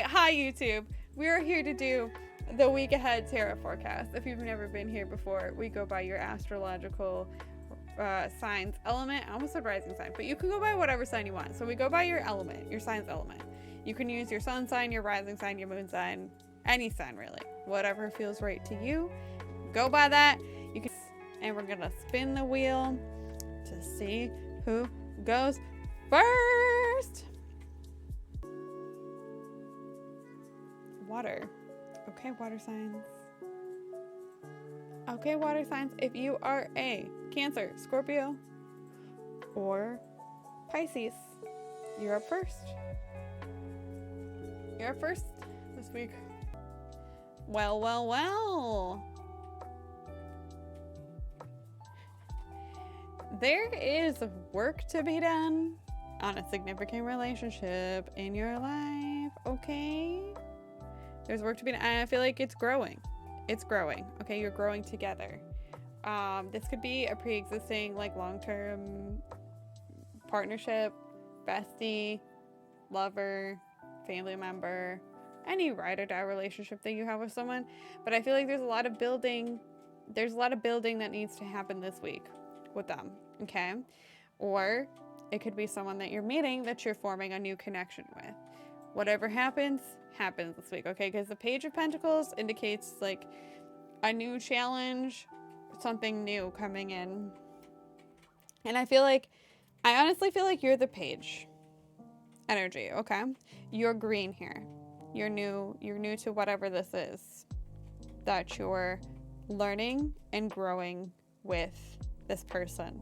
Okay, hi YouTube. We are here to do the week ahead tarot forecast. If you've never been here before, we go by your astrological signs element. I almost said rising sign, but you can go by whatever sign you want. So we go by your element, your sign's element. You can use your sun sign, your rising sign, your moon sign, any sign really. Whatever feels right to you. Go by that. You can, and we're gonna spin the wheel to see who goes first. Water. Okay, water signs. Okay, water signs. If you are a Cancer, Scorpio, or Pisces, you're up first. You're up first this week. Well, well, well. There is work to be done on a significant relationship in your life, okay? There's work to be done, and I feel like it's growing. It's growing, okay? You're growing together. This could be a pre-existing, like, long-term partnership, bestie, lover, family member, any ride or die relationship that you have with someone. But I feel like there's a lot of building that needs to happen this week with them, okay? Or it could be someone that you're meeting that you're forming a new connection with. Whatever happens this week, okay? Because the Page of Pentacles indicates like a new challenge, something new coming in. And I honestly feel like you're the Page energy, okay? You're green here. You're new to whatever this is that you're learning and growing with this person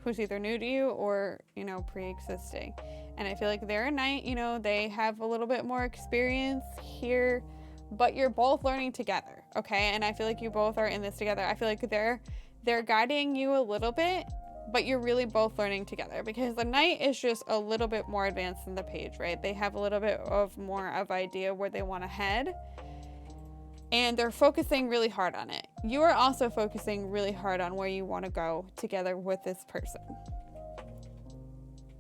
who's either new to you or, pre-existing. And I feel like they're a knight, they have a little bit more experience here, but you're both learning together, okay? And I feel like you both are in this together. I feel like they're guiding you a little bit, but you're really both learning together, because the knight is just a little bit more advanced than the page, right? They have a little bit of more of idea where they want to head, and they're focusing really hard on it. You are also focusing really hard on where you want to go together with this person.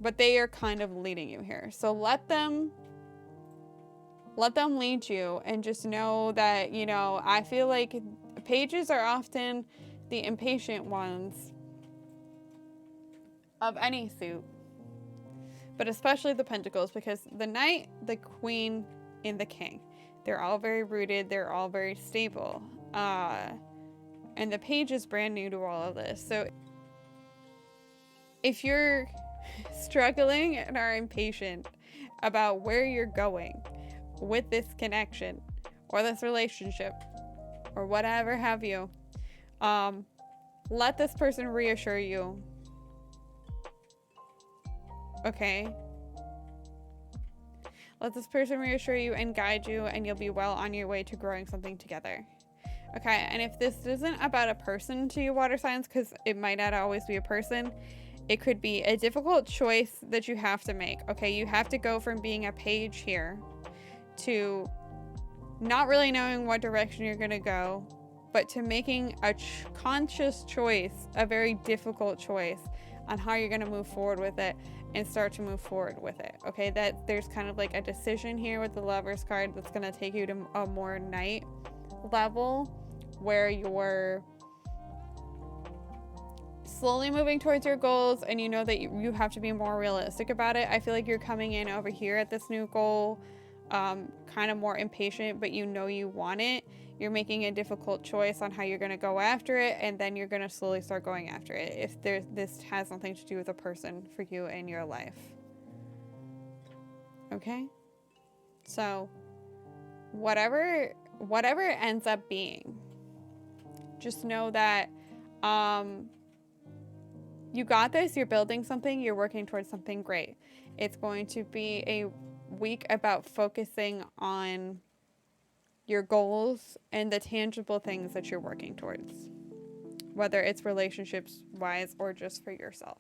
But they are kind of leading you here. So let them lead you, and just know that, I feel like pages are often the impatient ones of any suit, but especially the Pentacles, because the Knight, the Queen, and the King, they're all very rooted, they're all very stable. And the Page is brand new to all of this. So if you're struggling and are impatient about where you're going with this connection or this relationship or whatever have you, let this person reassure you, okay? Let this person reassure you and guide you, and you'll be well on your way to growing something together. Okay, and if this isn't about a person to you, water signs, because it might not always be a person, it could be a difficult choice that you have to make. Okay, you have to go from being a page here to not really knowing what direction you're going to go, but to making a conscious choice, a very difficult choice on how you're going to move forward with it and start to move forward with it. Okay, that there's kind of like a decision here with the Lovers card that's going to take you to a more Knight level, where you're slowly moving towards your goals, and you know that you have to be more realistic about it. I feel like you're coming in over here at this new goal kind of more impatient, but you want it. You're making a difficult choice on how you're going to go after it, and then you're going to slowly start going after it if this has something to do with a person for you in your life. Okay, so whatever it ends up being, just know that you got this. You're building something, you're working towards something great. It's going to be a week about focusing on your goals and the tangible things that you're working towards, whether it's relationships wise or just for yourself.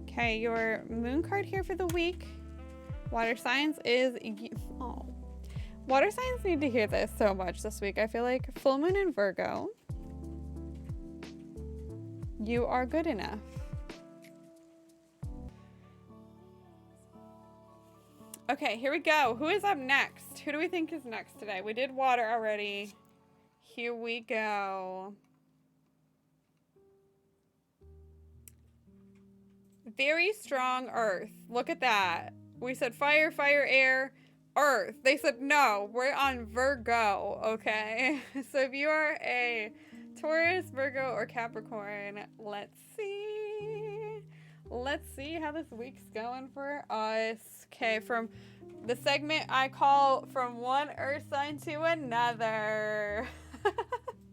Okay, your moon card here for the week, water signs, is water signs need to hear this so much this week. I feel like full moon in Virgo, you are good enough. Okay, here we go. Who is up next? Who do we think is next today? We did water already. Here we go. Very strong earth. Look at that. We said fire, fire, air, earth. They said no. We're on Virgo, okay? So if you are a Taurus, Virgo, or Capricorn, let's see. Let's see how this week's going for us. Okay, from the segment I call From One Earth Sign to Another.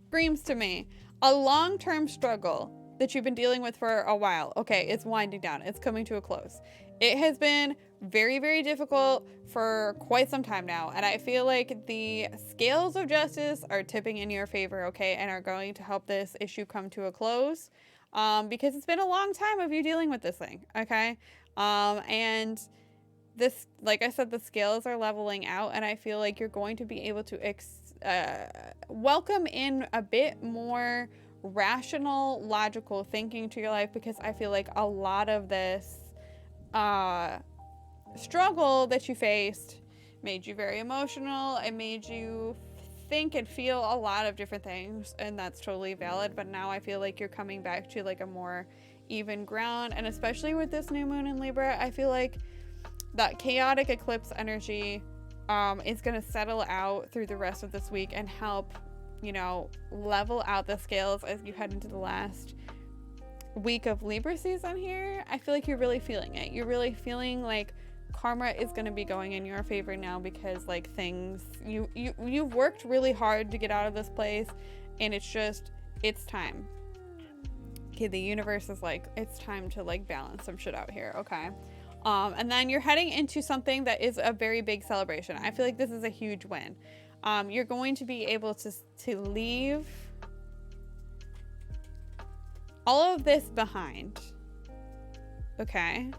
Screams to me. A long-term struggle that you've been dealing with for a while. Okay, it's winding down. It's coming to a close. It has been very, very difficult for quite some time now. And I feel like the scales of justice are tipping in your favor, okay, and are going to help this issue come to a close. Because it's been a long time of you dealing with this thing, okay? And this, like I said, the scales are leveling out, and I feel like you're going to be able to welcome in a bit more rational, logical thinking to your life, because I feel like a lot of this struggle that you faced made you very emotional. It made you think and feel a lot of different things, and that's totally valid. But now I feel like you're coming back to like a more even ground, and especially with this new moon in Libra, I feel like that chaotic eclipse energy is going to settle out through the rest of this week and help, you know, level out the scales as you head into the last week of Libra season here. I feel like you're really feeling it. You're really feeling like karma is going to be going in your favor now, because like things, you've worked really hard to get out of this place, and it's time. Okay, the universe is like, it's time to like balance some shit out here, okay? And then you're heading into something that is a very big celebration. I feel like this is a huge win. You're going to be able to leave all of this behind, okay?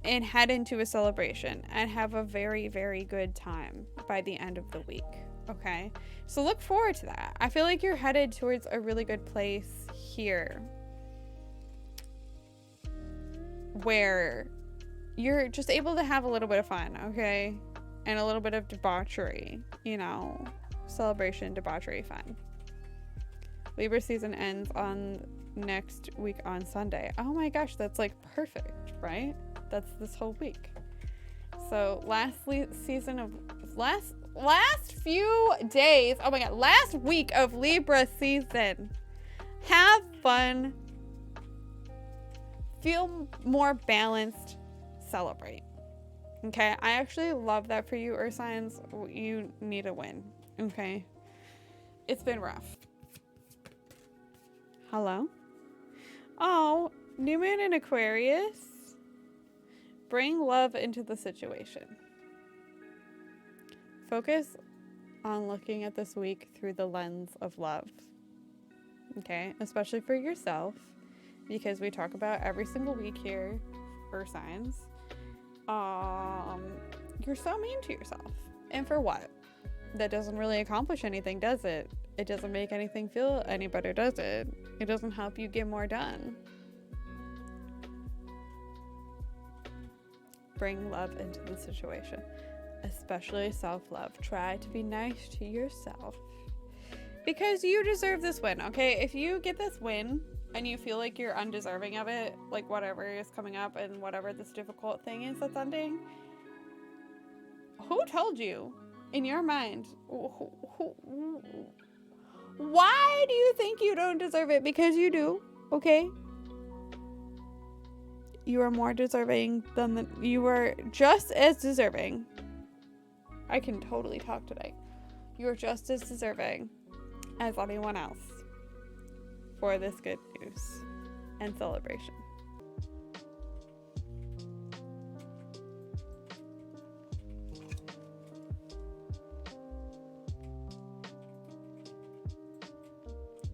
And head into a celebration and have a very, very good time by the end of the week, okay? So look forward to that. I feel like you're headed towards a really good place here, where you're just able to have a little bit of fun, okay? And a little bit of debauchery, you know, celebration, debauchery, fun. Libra season ends on next week on Sunday. Oh my gosh, that's like perfect, right? That's this whole week. So last few days, oh my god, last week of Libra season. Have fun. Feel more balanced. Celebrate. Okay, I actually love that for you, Earth signs. You need a win. Okay, it's been rough. Hello? Oh, new moon in Aquarius. Bring love into the situation. Focus on looking at this week through the lens of love. Okay, especially for yourself, because we talk about every single week here, Earth signs. You're so mean to yourself. And for what? That doesn't really accomplish anything, does it? It doesn't make anything feel any better, does it? It doesn't help you get more done. Bring love into the situation, especially self-love. Try to be nice to yourself, because you deserve this win, okay? If you get this win and you feel like you're undeserving of it, like whatever is coming up and whatever this difficult thing is that's ending, who told you in your mind? Why do you think you don't deserve it? Because you do, okay? You are more deserving than you are just as deserving. I can totally talk today. You are just as deserving as anyone else for this good news and celebration.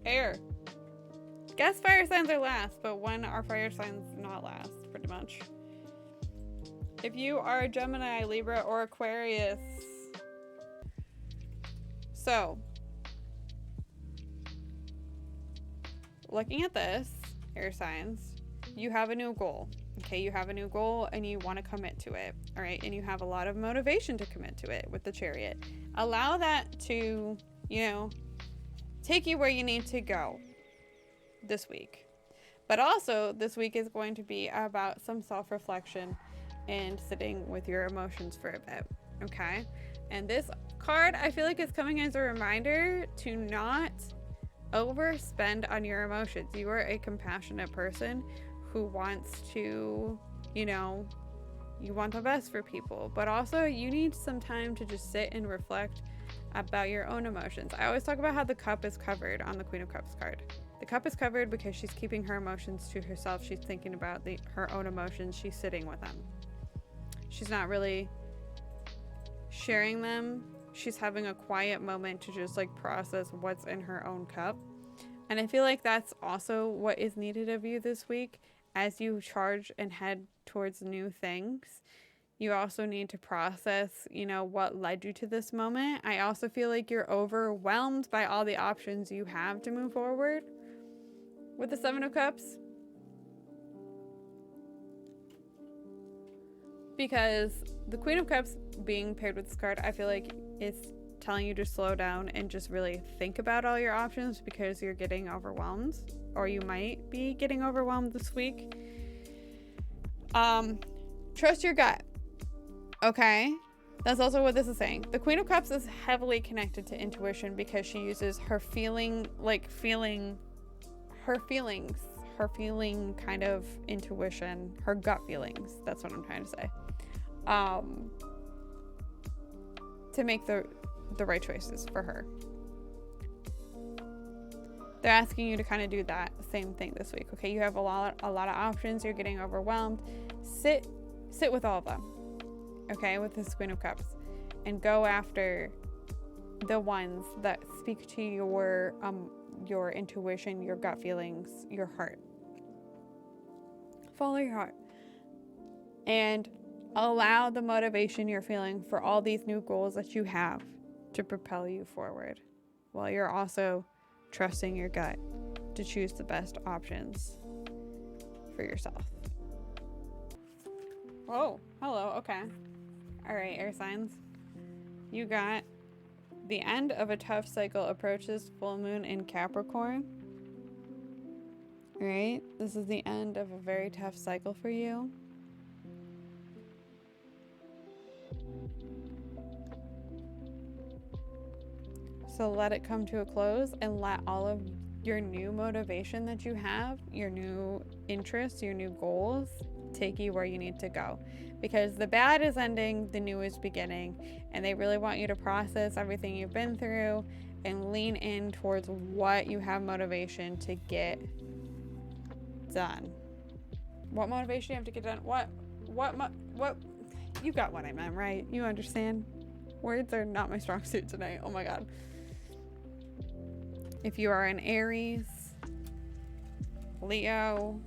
Air. Guess fire signs are last, but when are fire signs not last, pretty much? If you are a Gemini, Libra, or Aquarius. So, looking at this, air signs, you have a new goal. Okay, you have a new goal and you want to commit to it. All right, and you have a lot of motivation to commit to it with the Chariot. Allow that to, take you where you need to go this week. But also, this week is going to be about some self-reflection and sitting with your emotions for a bit, okay? And this card, I feel like, is coming as a reminder to not overspend on your emotions. You are a compassionate person who wants to, you want the best for people, but also you need some time to just sit and reflect about your own emotions. I always talk about how the cup is covered on the Queen of Cups card. The cup is covered because she's keeping her emotions to herself. She's thinking about her own emotions. She's sitting with them. She's not really sharing them. She's having a quiet moment to just process what's in her own cup. And I feel like that's also what is needed of you this week as you charge and head towards new things. You also need to process, what led you to this moment. I also feel like you're overwhelmed by all the options you have to move forward with the Seven of Cups. Because the Queen of Cups being paired with this card, I feel like it's telling you to slow down and just really think about all your options because you're getting overwhelmed, or you might be getting overwhelmed this week. Trust your gut. Okay, that's also what this is saying. The Queen of Cups is heavily connected to intuition because she uses her feeling kind of intuition, her gut feelings. That's what I'm trying to say. To make the right choices for her. They're asking you to kind of do that same thing this week. Okay, you have a lot of options. You're getting overwhelmed. Sit with all of them. Okay, with this Queen of Cups, and go after the ones that speak to your intuition, your gut feelings, your heart. Follow your heart and allow the motivation you're feeling for all these new goals that you have to propel you forward, while you're also trusting your gut to choose the best options for yourself. Oh, hello. Okay. All right, air signs. You got the end of a tough cycle approaches full moon in Capricorn. All right, this is the end of a very tough cycle for you. So let it come to a close and let all of your new motivation that you have, your new interests, your new goals, take you where you need to go. Because the bad is ending, the new is beginning, and they really want you to process everything you've been through and lean in towards what you have motivation to get done. What motivation you have to get done? What you got what I meant, right? You understand? Words are not my strong suit tonight. Oh my God. If you are an Aries, Leo,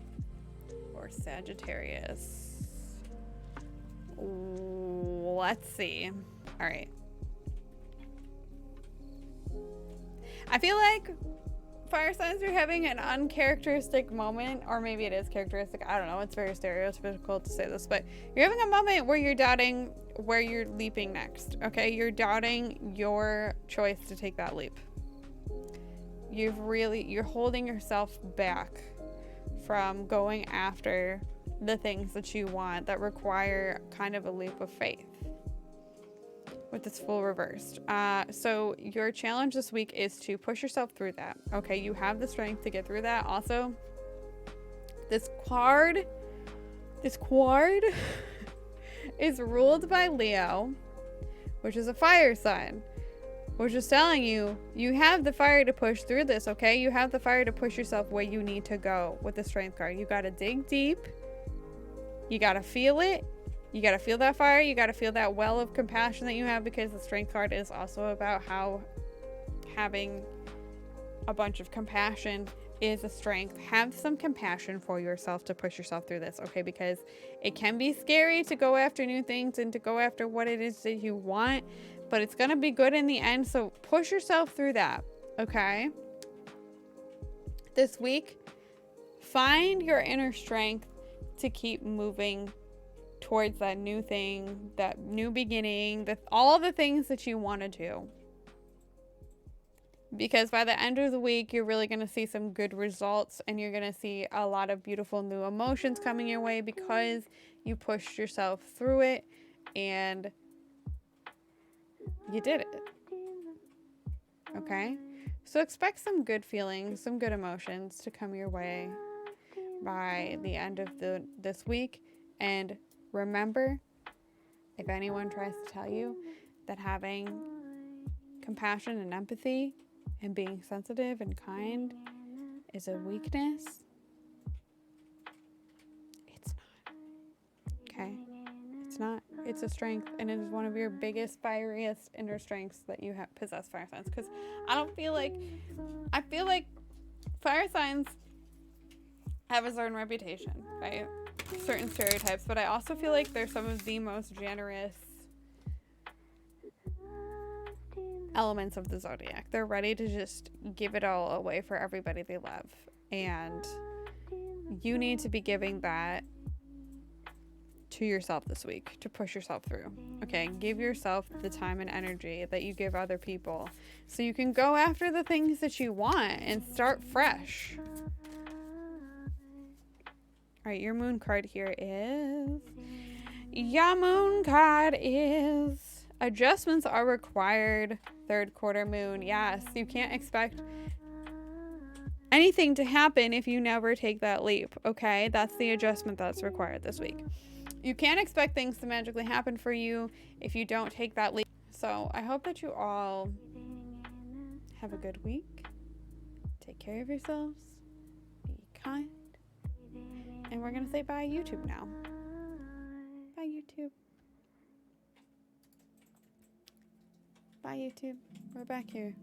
or Sagittarius. Let's see. All right. I feel like fire signs are having an uncharacteristic moment, or maybe it is characteristic. I don't know. It's very stereotypical to say this, but you're having a moment where you're doubting where you're leaping next. Okay. You're doubting your choice to take that leap. You're holding yourself back from going after the things that you want that require kind of a leap of faith with this Fool reversed. So your challenge this week is to push yourself through that. Okay, you have the strength to get through that. Also, this card is ruled by Leo, which is a fire sign, which is telling you you have the fire to push through this. Okay, you have the fire to push yourself where you need to go with the strength card. You got to dig deep. You got to feel it. You got to feel that fire. You got to feel that well of compassion that you have, because the strength card is also about how having a bunch of compassion is a strength. Have some compassion for yourself to push yourself through this, okay? Because it can be scary to go after new things and to go after what it is that you want, but it's going to be good in the end. So push yourself through that, okay? This week, find your inner strength to keep moving towards that new thing, that new beginning, all the things that you want to do. Because by the end of the week, you're really going to see some good results, and you're going to see a lot of beautiful new emotions coming your way because you pushed yourself through it and you did it. Okay? So expect some good feelings, some good emotions to come your way by the end of this week. And remember, if anyone tries to tell you that having compassion and empathy and being sensitive and kind is a weakness, it's not. Okay? It's not. It's a strength, and it is one of your biggest, fieriest inner strengths that you possess, fire signs. Because I feel like fire signs have a certain reputation, right? Certain stereotypes, but I also feel like they're some of the most generous elements of the zodiac. They're ready to just give it all away for everybody they love, and you need to be giving that to yourself this week to push yourself through. Okay, give yourself the time and energy that you give other people so you can go after the things that you want and start fresh. All right, your moon card here is, your moon card is adjustments are required. Third quarter moon. Yes, you can't expect anything to happen if you never take that leap. Okay, that's the adjustment that's required this week. You can't expect things to magically happen for you if you don't take that leap. So I hope that you all have a good week. Take care of yourselves. Be kind. And we're going to say bye YouTube now. Bye YouTube. Bye YouTube. We're back here.